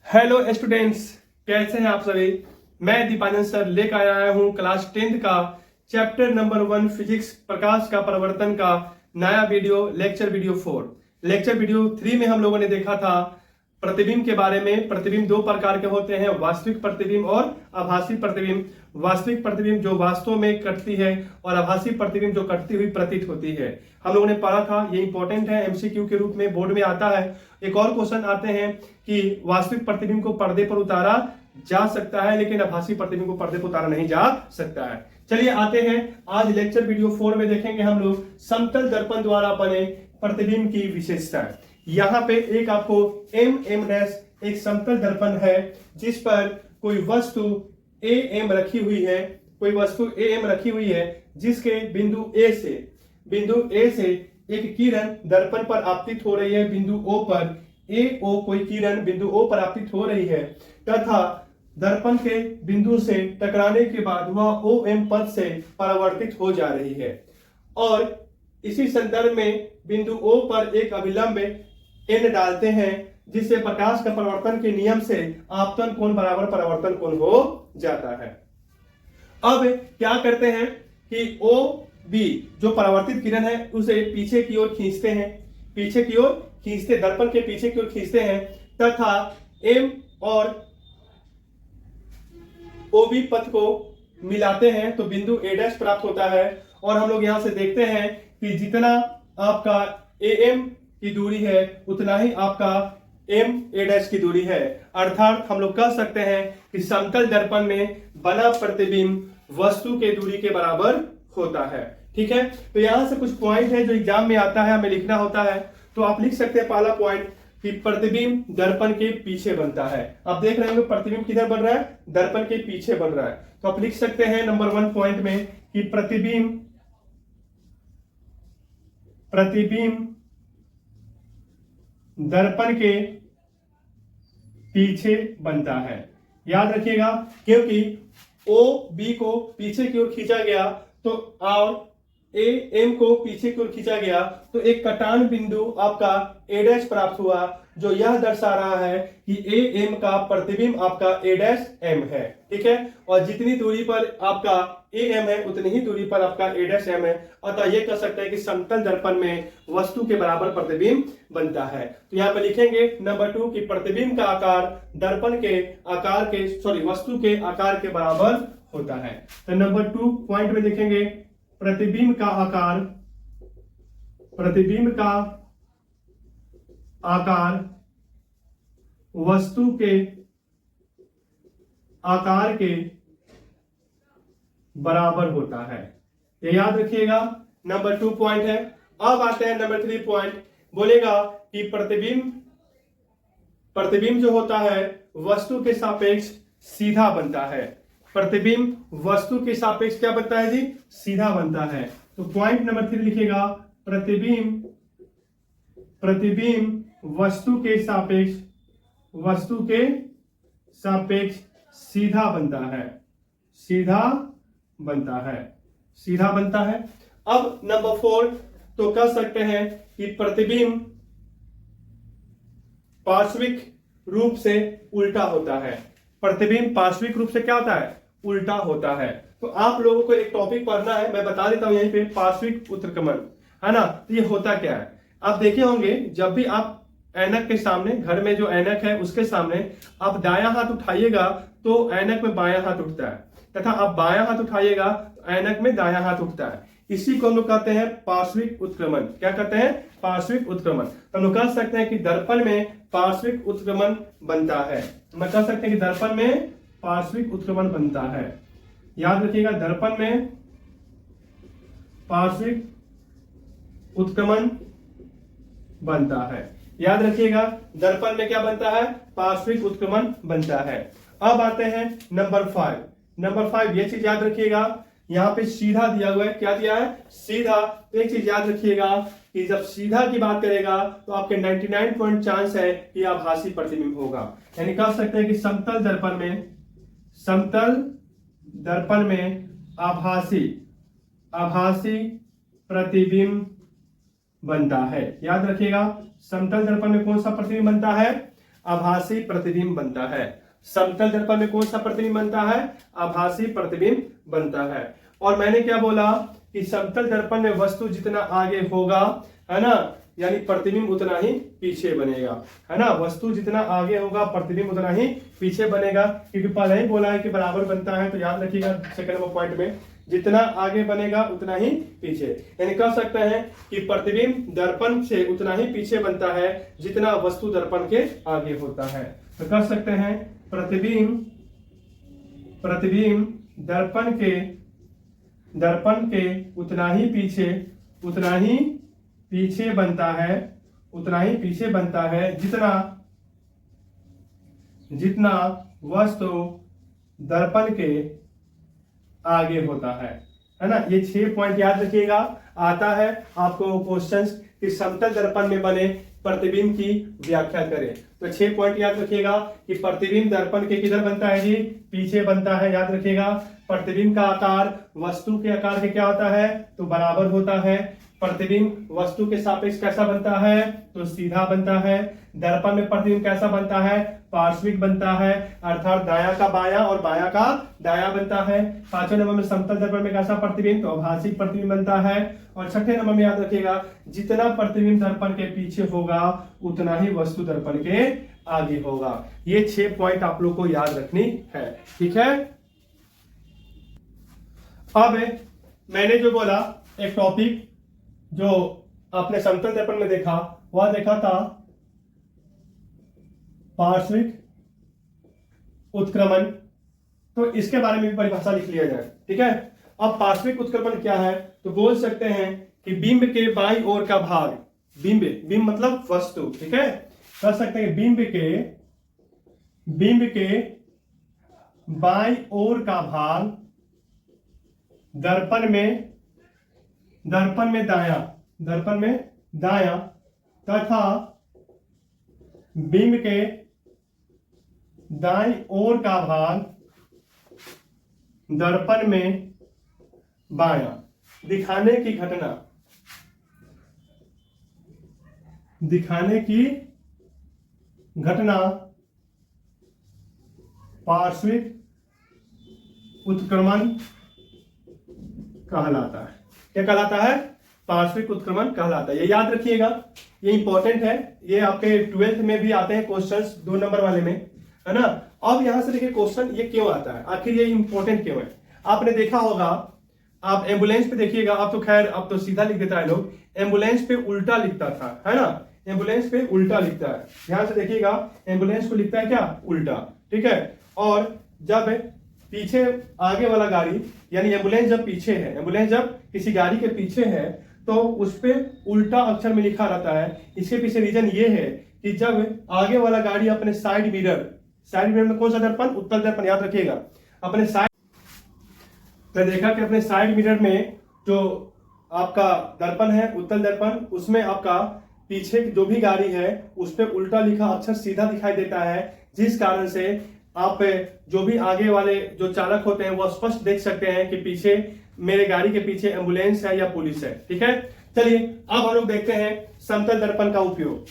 Hello students, कैसे हैं आप सभी। मैं दीपांजन सर लेकर आया हूं क्लास 10th का चैप्टर नंबर 1 फिजिक्स प्रकाश का परिवर्तन का नया video lecture video 4। Lecture video 3 में हम लोगों ने देखा था प्रतिबिंब के बारे में। प्रतिबिंब दो प्रकार के होते हैं, वास्तविक प्रतिबिंब और आभासी प्रतिबिंब। वास्तविक प्रतिबिंब जो वास्तव में कटती है और आभासी प्रतिबिंब जो कटती हुई प्रतीत होती है। हम लोगों ने पढ़ा था, ये इंपॉर्टेंट है, एमसीक्यू के रूप में बोर्ड में आता है। एक और क्वेश्चन आते हैं कि वास्तविक प्रतिबिंब को पर्दे पर उतारा जा सकता है लेकिन आभासी प्रतिबिंब को पर्दे पर उतारा नहीं जा सकता है। चलिए आते हैं, आज लेक्चर वीडियो 4 में देखेंगे हम लोग समतल दर्पण द्वारा बने प्रतिबिंब की विशेषताएं। यहाँ पे एक आपको एम डैश एक समतल दर्पण है जिस पर कोई वस्तु एम रखी हुई है, कोई वस्तु एम रखी हुई है जिसके बिंदु ए से एक किरण दर्पण पर आपतित हो रही है। बिंदु ओ पर ओ कोई किरण बिंदु ओ पर आपतित हो रही है तथा दर्पण के बिंदु से टकराने के बाद वह ओ एम पथ से परावर्तित हो जा रही है और इसी संदर्भ में बिंदु ओ पर एक अभिलंब एन डालते हैं जिससे प्रकाश का परिवर्तन के नियम से आपतन कोण बराबर परावर्तन कोण हो जाता है। अब क्या करते हैं कि ओ बी जो परावर्तित किरण है उसे पीछे की ओर खींचते हैं, पीछे की ओर खींचते, दर्पण के पीछे की ओर खींचते हैं तथा एम और ओ बी पथ को मिलाते हैं तो बिंदु ए डैश प्राप्त होता है। और हम लोग यहां से देखते हैं कि जितना आपका ए एम की दूरी है उतना ही आपका एम ए डैश की दूरी है। अर्थात हम लोग कह सकते हैं कि समतल दर्पण में बना प्रतिबिंब वस्तु के दूरी के बराबर होता है। ठीक है, तो यहां से कुछ पॉइंट है जो एग्जाम में आता है, हमें लिखना होता है। तो आप लिख सकते हैं पहला पॉइंट कि प्रतिबिंब दर्पण के पीछे बनता है। आप देख रहे होंगे प्रतिबिंब किधर बन रहा है, दर्पण के पीछे बन रहा है। तो आप लिख सकते हैं नंबर 1 पॉइंट में कि प्रतिबिंब दर्पण के पीछे बनता है। याद रखिएगा, क्योंकि ओ बी को पीछे की ओर खींचा गया तो और ए एम को पीछे की ओर खींचा गया तो एक कटान बिंदु आपका ए डैश प्राप्त हुआ जो यह दर्शा रहा है कि ए एम का प्रतिबिंब आपका ए डैश एम है। ठीक है, और जितनी दूरी पर आपका ए एम है उतनी ही दूरी पर आपका ए डैश एम है। अतः यह कह सकते हैं कि समतल दर्पण में वस्तु के बराबर प्रतिबिंब बनता है। तो यहाँ पे लिखेंगे नंबर 2 कि प्रतिबिंब का आकार दर्पण के आकार के वस्तु के आकार के बराबर होता है। तो नंबर 2 पॉइंट में लिखेंगे प्रतिबिंब का आकार वस्तु के आकार के बराबर होता है। ये याद रखिएगा, नंबर 2 पॉइंट है। अब आते हैं नंबर 3 पॉइंट, बोलेगा कि प्रतिबिंब जो होता है वस्तु के सापेक्ष सीधा बनता है। प्रतिबिंब वस्तु के सापेक्ष क्या बनता है जी, सीधा बनता है। तो पॉइंट नंबर 3 लिखिएगा प्रतिबिंब वस्तु के सापेक्ष सीधा बनता है। अब नंबर 4 तो कह सकते हैं कि प्रतिबिंब पार्श्विक रूप से उल्टा होता है। प्रतिबिंब पार्श्विक रूप से क्या होता है, उल्टा होता है। तो आप लोगों को एक टॉपिक पढ़ना है, मैं बता देता हूं यहीं पे, पार्श्विक उत्क्रमण, है ना। तो ये होता क्या है, आप देखे होंगे जब भी आप ऐनक के सामने, घर में जो ऐनक है उसके सामने आप दायां हाथ उठाइएगा तो ऐनक में बायां हाथ उठता है तथा आप बायां हाथ उठाइएगा तो ऐनक में दायां हाथ उठता है। इसी को हम लोग कहते हैं पार्श्विक उत्क्रमण। क्या कहते हैं, पार्श्विक उत्क्रमण। तो हम लोग कह सकते हैं कि दर्पण में पार्श्विक उत्क्रमण बनता है। मैं कह सकते हैं कि दर्पण में पार्श्विक उत्क्रमण बनता है। याद रखिएगा, दर्पण में पार्श्विक उत्क्रमण बनता है। याद रखिएगा, दर्पण में क्या बनता है, पार्श्विक उत्क्रमण बनता है। अब आते हैं नंबर 5। नंबर 5 ये चीज याद रखिएगा, यहाँ पे सीधा दिया हुआ है। क्या दिया है, सीधा। तो एक चीज याद रखिएगा कि जब सीधा की बात करेगा तो आपके 99% चांस है कि आभासी प्रतिबिंब होगा। यानी कह सकते हैं कि समतल दर्पण में आभासी प्रतिबिंब बनता है। याद रखिएगा, समतल दर्पण में कौन सा प्रतिबिंब बनता है, आभासी प्रतिबिंब बनता है। समतल दर्पण में कौन सा प्रतिबिंब बनता है? आभासी प्रतिबिंब बनता है। और मैंने क्या बोला कि समतल दर्पण में वस्तु जितना आगे होगा, है ना, यानी प्रतिबिंब उतना ही पीछे बनेगा, है ना। वस्तु जितना आगे होगा प्रतिबिंब उतना ही पीछे बनेगा, क्योंकि पहले ही बोला है कि बराबर बनता है। तो याद रखिएगा सेकंड नंबर पॉइंट में, जितना आगे बनेगा उतना ही पीछे, यानी कह सकते हैं कि प्रतिबिंब दर्पण से उतना ही पीछे बनता है जितना वस्तु दर्पण के आगे होता है। तो कह सकते हैं प्रतिबिंब दर्पण के उतना ही पीछे बनता है जितना वस्तु दर्पण के आगे होता है ना। ये 6 पॉइंट याद रखिएगा। आता है आपको क्वेश्चंस कि समतल दर्पण में बने प्रतिबिंब की व्याख्या करें। तो 6 पॉइंट याद रखिएगा कि प्रतिबिंब दर्पण के किधर बनता है जी? पीछे बनता है। याद रखिएगा प्रतिबिंब का आकार वस्तु के आकार के क्या होता है? तो बराबर होता है। प्रतिबिंब वस्तु के सापेक्ष कैसा बनता है? तो सीधा बनता है। दर्पण में प्रतिबिंब कैसा बनता है? पार्श्विक बनता है, अर्थात दायां का बायां और बायां का दायां बनता है। 5वें नंबर में समतल दर्पण में कैसा प्रतिबिंब? तो आभासी प्रतिबिंब बनता है। और 6ठे नंबर में याद रखिएगा जितना प्रतिबिंब दर्पण के पीछे होगा उतना ही वस्तु दर्पण के आगे होगा। ये 6 पॉइंट आप लोग को याद रखनी है, ठीक है। अब मैंने जो बोला एक टॉपिक जो आपने समतल दर्पण में देखा, वह देखा था पार्श्विक उत्क्रमण। तो इसके बारे में भी परिभाषा लिख लिया जाए, ठीक है। अब पार्श्विक उत्क्रमण क्या है? तो बोल सकते हैं कि बिंब के बाईं ओर का भाग, बिंब मतलब वस्तु, ठीक है। कह सकते हैं बिंब के बाईं ओर का भाग दर्पण में दायां तथा बिंब के दाईं ओर का भाग दर्पण में बायां। दिखाने की घटना पार्श्विक उत्क्रमण कहलाता है। क्या कहलाता है? पार्श्विक उत्क्रमण कहलाता है। ये याद रखिएगा, ये इंपॉर्टेंट है। ये आपके 12th में भी आते हैं क्वेश्चंस 2 नंबर वाले में, है ना। अब यहां से देखिए क्वेश्चन ये क्यों आता है, आखिर ये इंपॉर्टेंट क्यों है? आपने देखा होगा, आप एम्बुलेंस पे देखिएगा, आप तो खैर अब तो सीधा लिख देता है लोग, एम्बुलेंस पे उल्टा लिखता था, है ना। एम्बुलेंस पे उल्टा लिखता है। ध्यान से देखिएगा, एम्बुलेंस को लिखता है क्या? उल्टा, ठीक है। और जब पीछे आगे वाला गाड़ी, यानी एम्बुलेंस जब पीछे है, एम्बुलेंस जब किसी गाड़ी के पीछे है तो उस पे उल्टा अक्षर में लिखा रहता है। इसके पीछे रीजन ये है कि जब आगे वाला गाड़ी अपने साइड मिरर में कौन सा दर्पण? उत्तल दर्पण, याद रखिएगा। अपने साइड तो देखा कि अपने साइड मिरर में जो आपका दर्पण है उत्तल दर्पण, उसमें आपका पीछे जो भी गाड़ी है उस पे उल्टा लिखा अक्षर सीधा दिखाई देता है, जिस कारण से आप जो भी आगे वाले जो चालक होते हैं वो स्पष्ट देख सकते हैं कि पीछे मेरे गाड़ी के पीछे एम्बुलेंस है या पुलिस है, ठीक है। चलिए अब हम लोग देखते हैं समतल दर्पण का उपयोग।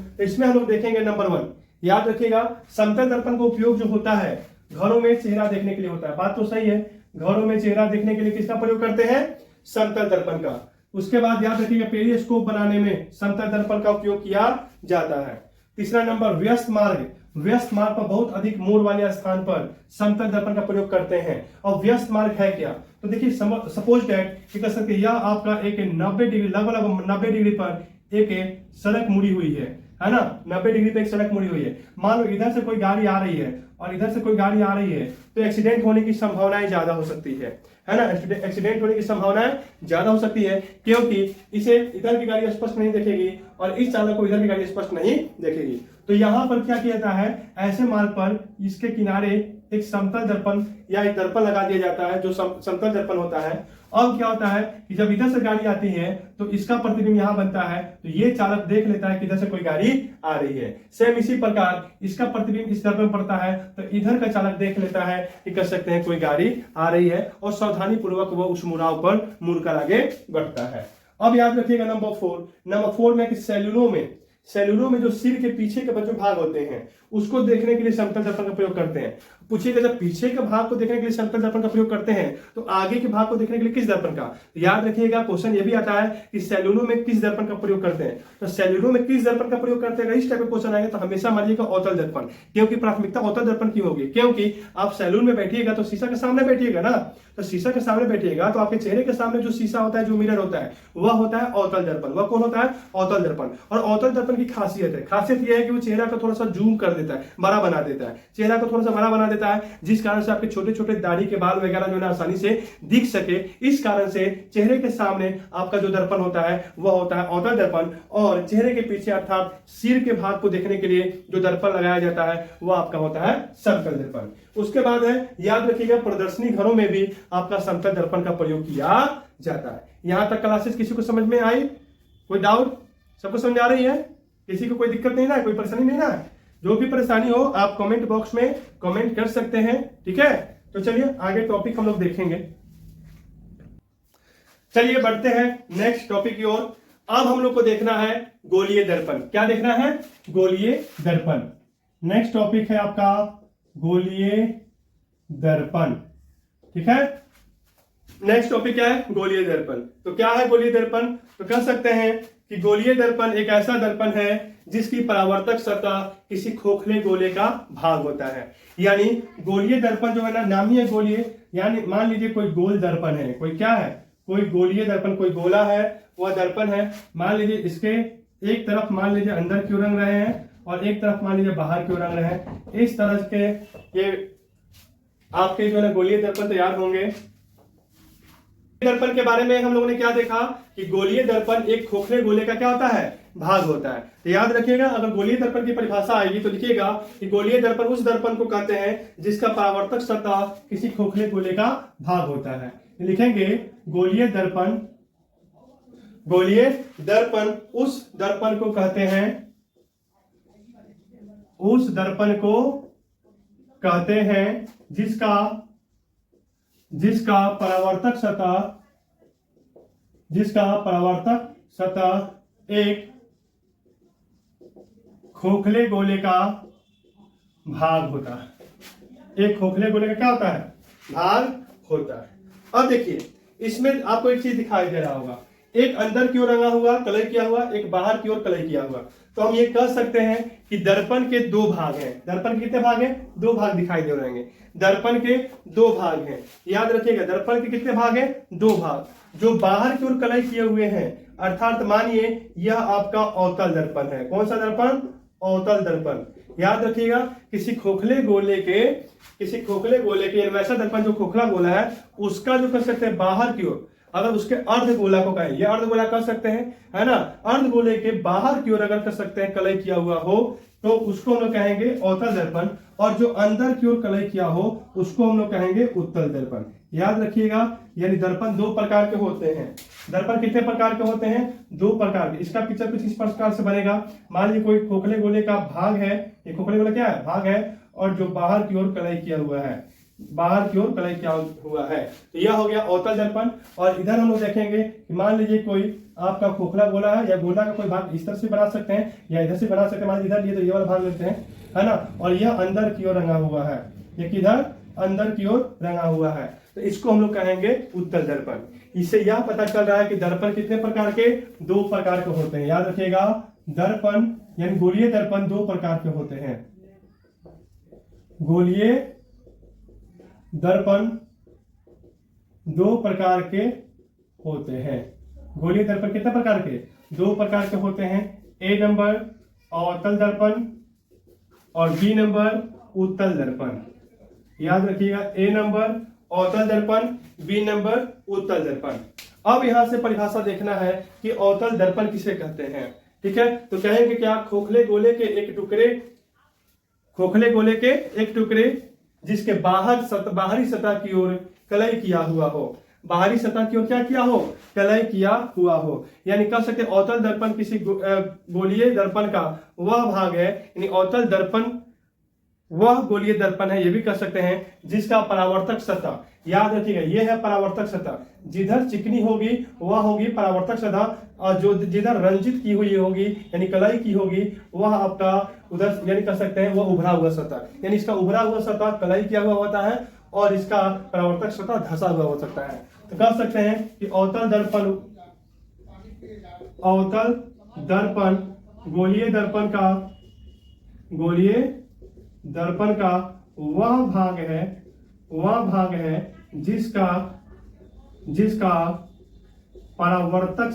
तो इसमें हम लोग देखेंगे नंबर 1, याद रखिएगा समतल दर्पण का उपयोग जो होता है घरों में चेहरा देखने के लिए होता है। बात तो सही है, घरों में चेहरा देखने के लिए किसका प्रयोग करते हैं? समतल दर्पण का। उसके बाद याद रखिएगा पेरिस्कोप बनाने में समतल दर्पण का उपयोग किया जाता है। तीसरा नंबर व्यस्त मार्ग पर बहुत अधिक मोड़ वाले स्थान पर समतल दर्पण का प्रयोग करते हैं। और व्यस्त मार्ग है क्या? तो देखिए सपोज दैट कि कह सकते हैं यह आपका एक 90 डिग्री, लगभग 90 डिग्री पर एक सड़क मुड़ी हुई है ना। 90 डिग्री पे एक सड़क मुड़ी हुई है। मान लो इधर से कोई गाड़ी आ रही है और इधर से कोई गाड़ी आ रही है, तो एक्सीडेंट होने की संभावनाएं ज्यादा हो सकती है ना। एक्सीडेंट होने की संभावनाएं ज्यादा हो सकती है, क्योंकि इसे इधर की गाड़ी स्पष्ट नहीं देखेगी और इस चालक को इधर की गाड़ी स्पष्ट नहीं देखेगी। तो यहाँ पर क्या किया जाता है, ऐसे मार्ग पर इसके किनारे एक समतल दर्पण या एक दर्पण लगा दिया जाता है जो समतल दर्पण होता है। अब क्या होता है कि जब इधर से गाड़ी आती है तो इसका प्रतिबिंब यहाँ बनता है, तो ये चालक देख लेता है कि इधर से कोई गाड़ी आ रही है। सेम इसी प्रकार इसका प्रतिबिंब इस दर्पण पड़ता है तो इधर का चालक देख लेता है कि कह सकते हैं कोई गाड़ी आ रही है और सावधानी पूर्वक वह उस मुड़ाव पर मुड़कर आगे बढ़ता है। अब याद रखिएगा नंबर 4 में कि सेलूलो में जो सिर के पीछे के जो भाग होते हैं उसको देखने के लिए समतल दर्पण का प्रयोग करते हैं। पूछिएगा जब पीछे के भाग को देखने के लिए समतल दर्पण का प्रयोग करते हैं तो आगे के भाग को देखने के लिए किस दर्पण का? तो याद रखिएगा क्वेश्चन ये भी आता है कि सेलूलो में किस दर्पण का प्रयोग करते हैं। तो सेलूलो में किस दर्पण का प्रयोग करते हैं, इस टाइप का क्वेश्चन आएगा तो हमेशा मानिएगा अवतल दर्पण, क्योंकि प्राथमिकता अवतल दर्पण की होगी। क्योंकि आप सैलून में बैठिएगा तो शीशा के सामने बैठिएगा ना, तो शीशा के सामने बैठिएगा तो आपके चेहरे के सामने जो शीशा होता है, जो मिरर होता है, वह होता है अवतल दर्पण। वह कौन होता है? अवतल दर्पण। और अवतल दर्पण की खासियत यह है कि वो चेहरा को थोड़ा सा जूम कर देता है, बड़ा बना देता है, चेहरा को थोड़ा सा बड़ा बना देता है, जिस कारण से आपके छोटे छोटे दाढ़ी के बाल वगैरह जो है आसानी से दिख सके। इस कारण से चेहरे के सामने आपका जो दर्पण होता है वह होता है अवतल दर्पण, और चेहरे के पीछे अर्थात सिर के भाग को देखने के लिए जो दर्पण लगाया जाता है वह आपका होता है समतल दर्पण। उसके बाद है, याद रखिएगा प्रदर्शनी घरों में भी आपका समतल दर्पण का प्रयोग किया जाता है। यहां तक क्लासेस किसी को समझ में आई? कोई डाउट? सबको समझ आ रही है? किसी को कोई दिक्कत नहीं ना, कोई परेशानी नहीं ना? जो भी परेशानी हो आप कमेंट बॉक्स में कमेंट कर सकते हैं, ठीक है। तो चलिए आगे टॉपिक हम लोग देखेंगे। चलिए बढ़ते हैं नेक्स्ट टॉपिक की ओर। अब हम लोग को देखना है गोलीय दर्पण। क्या देखना है? गोलीय दर्पण। नेक्स्ट टॉपिक है आपका गोलीय दर्पण, ठीक है। नेक्स्ट टॉपिक क्या है? गोलीय दर्पण। तो क्या है गोलीय दर्पण? तो कह सकते हैं कि गोलीय दर्पण एक ऐसा दर्पण है जिसकी परावर्तक सतह किसी खोखले गोले का भाग होता है। यानी गोलीय दर्पण जो है ना, नाम ही है गोलीय, यानी मान लीजिए कोई गोल दर्पण है, कोई क्या है, कोई गोलीय दर्पण, कोई गोला है, वह दर्पण है। मान लीजिए इसके एक तरफ मान लीजिए अंदर की ओर रंग रहे हैं और एक तरफ मान लीजिए बाहर की ओर रंग रहे हैं। इस तरह के ये आपके जो है गोलीय दर्पण तैयार होंगे। दर्पण के बारे में हम लोगों ने क्या देखा कि गोलीय दर्पण एक खोखले गोले का क्या होता है? भाग होता है। तो याद रखिएगा, अगर गोलीय दर्पण की परिभाषा आएगी तो लिखिएगा कि गोलीय दर्पण उस दर्पण को कहते हैं जिसका परावर्तक सतह किसी खोखले गोले का भाग होता है। लिखेंगे गोलीय दर्पण, गोलीय दर्पण उस दर्पण को कहते हैं, उस दर्पण को कहते हैं जिसका परावर्तक सतह एक खोखले गोले का भाग होता है। एक खोखले गोले का क्या होता है? भाग होता है। अब देखिए इसमें आपको एक चीज दिखाई दे रहा होगा, एक अंदर की ओर रंगा हुआ कलर किया हुआ, एक बाहर की ओर कलर किया हुआ। तो हम ये कह सकते हैं कि दर्पण के दो भाग हैं। दर्पण के कितने भाग हैं? दो भाग दिखाई दे रहे हैं। दर्पण के दो भाग हैं। याद रखिएगा दर्पण के कितने भाग हैं? दो भाग। जो बाहर की ओर कलर किए हुए हैं, अर्थात मानिए यह आपका अवतल दर्पण है। कौन सा दर्पण? अवतल दर्पण। याद रखिएगा किसी खोखले गोले के वैसा दर्पण जो खोखला गोला है उसका जो कर सकते हैं बाहर की ओर, अगर उसके अर्ध गोला को कहें, यह अर्ध गोला कर सकते हैं, है ना, अर्ध गोले के बाहर की ओर अगर कर सकते हैं कलई किया हुआ हो तो उसको हम लोग कहेंगे अवतल दर्पण, और जो अंदर की ओर कलई किया हो उसको हम लोग कहेंगे उत्तल दर्पण। याद रखिएगा, यानी दर्पण दो प्रकार के होते हैं। दर्पण कितने प्रकार के होते हैं? दो प्रकार के। इसका पिक्चर कुछ इस प्रकार से बनेगा। मान लीजिए कोई खोखले गोले का भाग है, ये खोखले गोला क्या है? भाग है, और जो बाहर की ओर कलई किया हुआ है, बाहर की ओर कलई किया हुआ है, तो यह हो गया अवतल दर्पण। और इधर हम लोग देखेंगे कि मान लीजिए कोई आपका खोखला गोला है, या गोला का कोई भाग इस तरह से बना सकते हैं या इधर से बना सकते हैं। मान लीजिए इधर लिए तो ये वाला भाग लेते हैं, है ना, और यह अंदर की ओर रंगा हुआ है, ये किधर? अंदर की ओर रंगा हुआ है, तो इसको हम लोग कहेंगे उत्तल दर्पण। इससे यह पता चल रहा है कि दर्पण कितने प्रकार के? दो प्रकार के होते हैं। याद रखिएगा दर्पण यानी गोलीय दर्पण दो प्रकार के होते हैं। गोलीय दर्पण दो प्रकार के होते हैं। गोलीय दर्पण कितने प्रकार के? दो प्रकार के होते हैं। ए नंबर अवतल दर्पण और बी नंबर उत्तल दर्पण। याद रखिएगा, ए नंबर अवतल दर्पण, बी नंबर उत्तल दर्पण। अब यहां से परिभाषा देखना है कि अवतल दर्पण किसे कहते हैं, ठीक है। तो कहेंगे क्या? खोखले गोले के एक टुकड़े जिसके बाहरी सतह की ओर कलई किया हुआ हो। बाहरी सतह की ओर क्या किया हो? कलई किया हुआ हो। यानी कह सकते अवतल दर्पण किसी गोलीय दर्पण का वह भाग है, यानी अवतल दर्पण वह गोलीय दर्पण है, ये भी कह सकते हैं, जिसका परावर्तक सतह, याद रखिएगा ये है परावर्तक सतह, जिधर चिकनी होगी वह होगी परावर्तक सतह, और जो जिधर रंजित की हुई होगी यानी कलाई की होगी वह आपका उधर यानी कह सकते हैं वह उभरा हुआ सतह, यानी इसका उभरा हुआ सतह कलाई किया हुआ होता है और इसका परावर्तक सतह धंसा हुआ हो सकता है। तो कह सकते हैं कि अवतल दर्पण गोलीय दर्पण का वह भाग है जिसका परावर्तक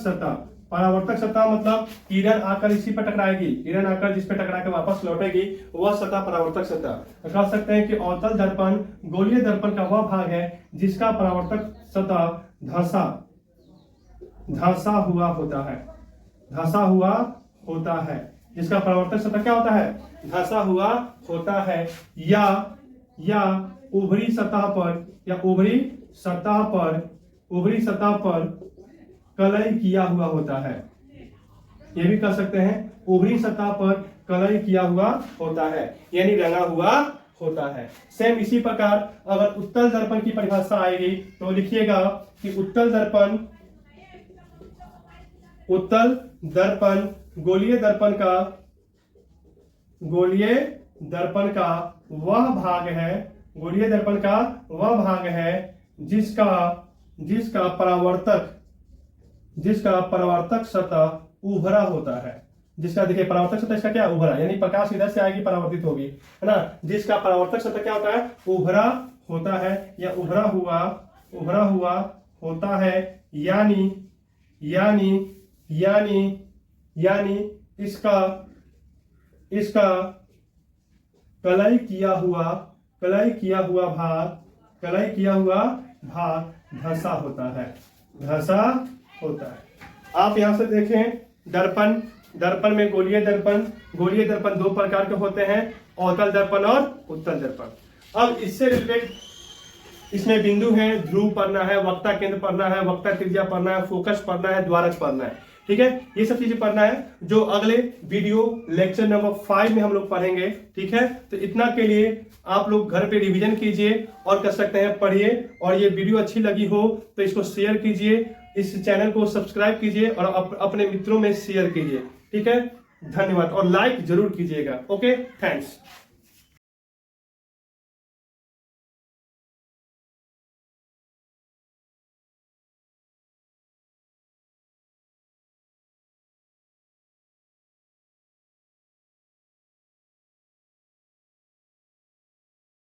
सतह मतलब किरण आकर इसी पर टकराएगी, किरण आकर जिस पर टकरा के वापस लौटेगी वह सतह परावर्तक सतह। तो कह सकते हैं कि अवतल दर्पण गोलीय दर्पण का वह भाग है जिसका परावर्तक सतह धंसा हुआ होता है, जिसका परावर्तक सतह क्या होता है, धंसा हुआ होता है, या ऊपरी सतह पर कलई किया हुआ होता है, ये भी कह सकते हैं ऊपरी सतह पर कलई किया हुआ होता है, यानी रंगा हुआ होता है। सेम इसी प्रकार अगर उत्तल दर्पण की परिभाषा आएगी तो लिखिएगा कि उत्तल दर्पण गोलीय दर्पण का वह भाग है जिसका परावर्तक सतह उभरा होता है, जिसका देखिए परावर्तक सतह इसका क्या उभरा, यानी प्रकाश इधर से आएगी परावर्तित होगी, है ना, जिसका परावर्तक सतह क्या होता है, उभरा होता है या उभरा हुआ होता है, यानी इसका कलई किया हुआ भाग धंसा होता है। आप यहां से देखें दर्पण में गोलीय दर्पण दो प्रकार के होते हैं, अवतल दर्पण और उत्तल दर्पण। अब इससे रिलेटेड इसमें बिंदु है, ध्रुव पढ़ना है, वक्ता केंद्र पढ़ना है, वक्ता त्रिज्या पढ़ना है, फोकस पढ़ना है, द्वारक पढ़ना है, ठीक है, ये सब चीजें पढ़ना है जो अगले वीडियो लेक्चर नंबर 5 में हम लोग पढ़ेंगे, ठीक है। तो इतना के लिए आप लोग घर पे रिवीजन कीजिए और कर सकते हैं पढ़िए, और ये वीडियो अच्छी लगी हो तो इसको शेयर कीजिए, इस चैनल को सब्सक्राइब कीजिए और अपने मित्रों में शेयर कीजिए, ठीक है। धन्यवाद और लाइक जरूर कीजिएगा। Okay, thanks.